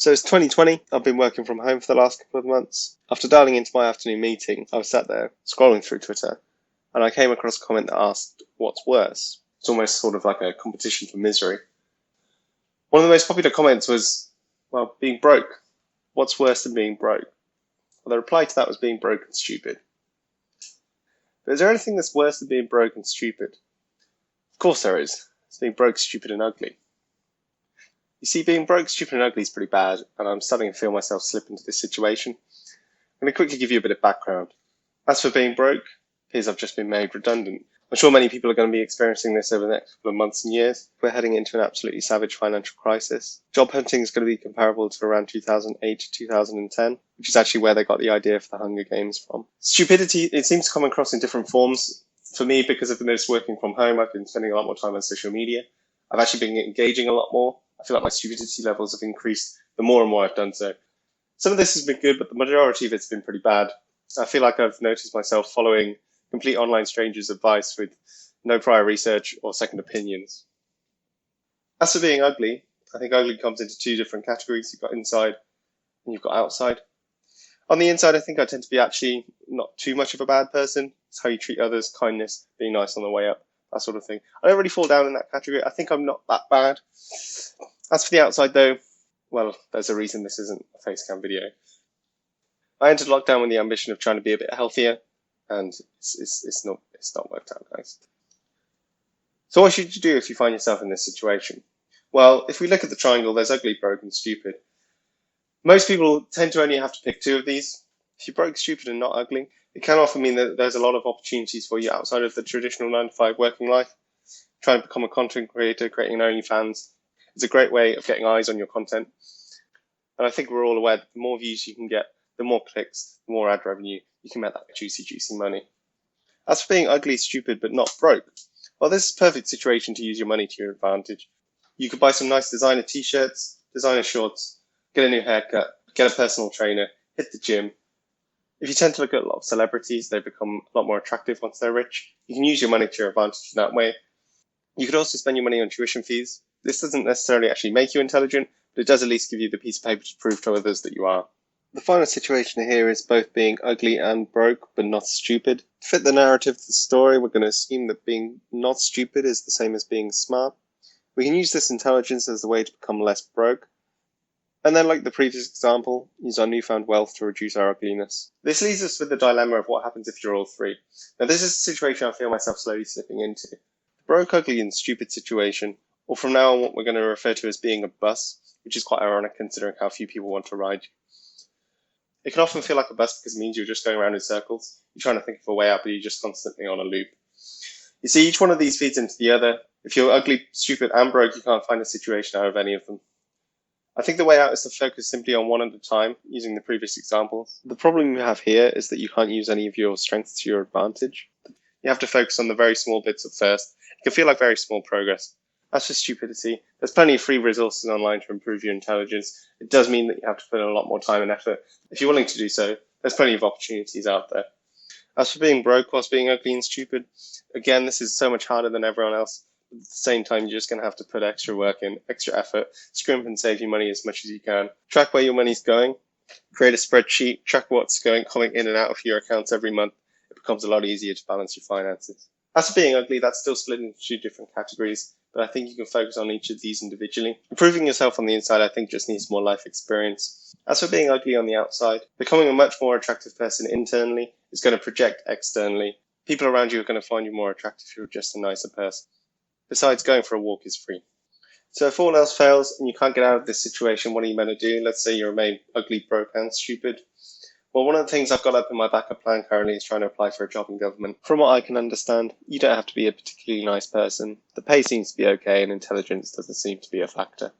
So it's 2020. I've been working from home for the last couple of months. After dialing into my afternoon meeting, I was sat there scrolling through Twitter and I came across a comment that asked, what's worse? It's almost sort of like a competition for misery. One of the most popular comments was, well, being broke. What's worse than being broke? Well, the reply to that was being broke and stupid. But is there anything that's worse than being broke and stupid? Of course there is. It's being broke, stupid and ugly. You see, being broke, stupid and ugly is pretty bad, and I'm starting to feel myself slip into this situation. I'm going to quickly give you a bit of background. As for being broke, it appears I've just been made redundant. I'm sure many people are going to be experiencing this over the next couple of months and years. We're heading into an absolutely savage financial crisis. Job hunting is going to be comparable to around 2008 to 2010, which is actually where they got the idea for the Hunger Games from. Stupidity, it seems to come across in different forms. For me, because of this working from home, I've been spending a lot more time on social media. I've actually been engaging a lot more. I feel like my stupidity levels have increased the more and more I've done so. Some of this has been good, but the majority of it's been pretty bad. I feel like I've noticed myself following complete online strangers' advice with no prior research or second opinions. As for being ugly, I think ugly comes into two different categories. You've got inside and you've got outside. On the inside, I think I tend to be actually not too much of a bad person. It's how you treat others, kindness, being nice on the way up, that sort of thing. I don't really fall down in that category. I think I'm not that bad. As for the outside, though, well, there's a reason this isn't a face cam video. I entered lockdown with the ambition of trying to be a bit healthier, and it's not worked out, guys. So what should you do if you find yourself in this situation? Well, if we look at the triangle, there's ugly, broke, and stupid. Most people tend to only have to pick two of these. If you're broke, stupid, and not ugly, it can often mean that there's a lot of opportunities for you outside of the traditional 9-to-5 working life. Trying to become a content creator, creating an OnlyFans, is a great way of getting eyes on your content. And I think we're all aware that the more views you can get, the more clicks, the more ad revenue, you can make that juicy, juicy money. As for being ugly, stupid, but not broke, well, this is a perfect situation to use your money to your advantage. You could buy some nice designer t-shirts, designer shorts, get a new haircut, get a personal trainer, hit the gym. If you tend to look at a lot of celebrities, they become a lot more attractive once they're rich. You can use your money to your advantage in that way. You could also spend your money on tuition fees. This doesn't necessarily actually make you intelligent, but it does at least give you the piece of paper to prove to others that you are. The final situation here is both being ugly and broke, but not stupid. To fit the narrative of the story, we're going to assume that being not stupid is the same as being smart. We can use this intelligence as a way to become less broke. And then, like the previous example, use our newfound wealth to reduce our ugliness. This leaves us with the dilemma of what happens if you're all three. Now, this is a situation I feel myself slowly slipping into. The broke, ugly, and stupid situation, or from now on what we're going to refer to as being a bus, which is quite ironic considering how few people want to ride you. It can often feel like a bus because it means you're just going around in circles. You're trying to think of a way out, but you're just constantly on a loop. You see, each one of these feeds into the other. If you're ugly, stupid, and broke, you can't find a situation out of any of them. I think the way out is to focus simply on one at a time, using the previous examples. The problem you have here is that you can't use any of your strengths to your advantage. You have to focus on the very small bits at first. It can feel like very small progress. As for stupidity, there's plenty of free resources online to improve your intelligence. It does mean that you have to put in a lot more time and effort. If you're willing to do so, there's plenty of opportunities out there. As for being broke whilst being ugly and stupid, again, this is so much harder than everyone else. At the same time, you're just going to have to put extra work in, extra effort, scrimp and save your money as much as you can. Track where your money's going, create a spreadsheet, track what's coming in and out of your accounts every month. It becomes a lot easier to balance your finances. As for being ugly, that's still split into two different categories, but I think you can focus on each of these individually. Improving yourself on the inside, I think, just needs more life experience. As for being ugly on the outside, becoming a much more attractive person internally is going to project externally. People around you are going to find you more attractive if you're just a nicer person. Besides, going for a walk is free. So if all else fails and you can't get out of this situation, what are you meant to do? Let's say you remain ugly, broke, and stupid. Well, one of the things I've got up in my backup plan currently is trying to apply for a job in government. From what I can understand, you don't have to be a particularly nice person. The pay seems to be okay and intelligence doesn't seem to be a factor.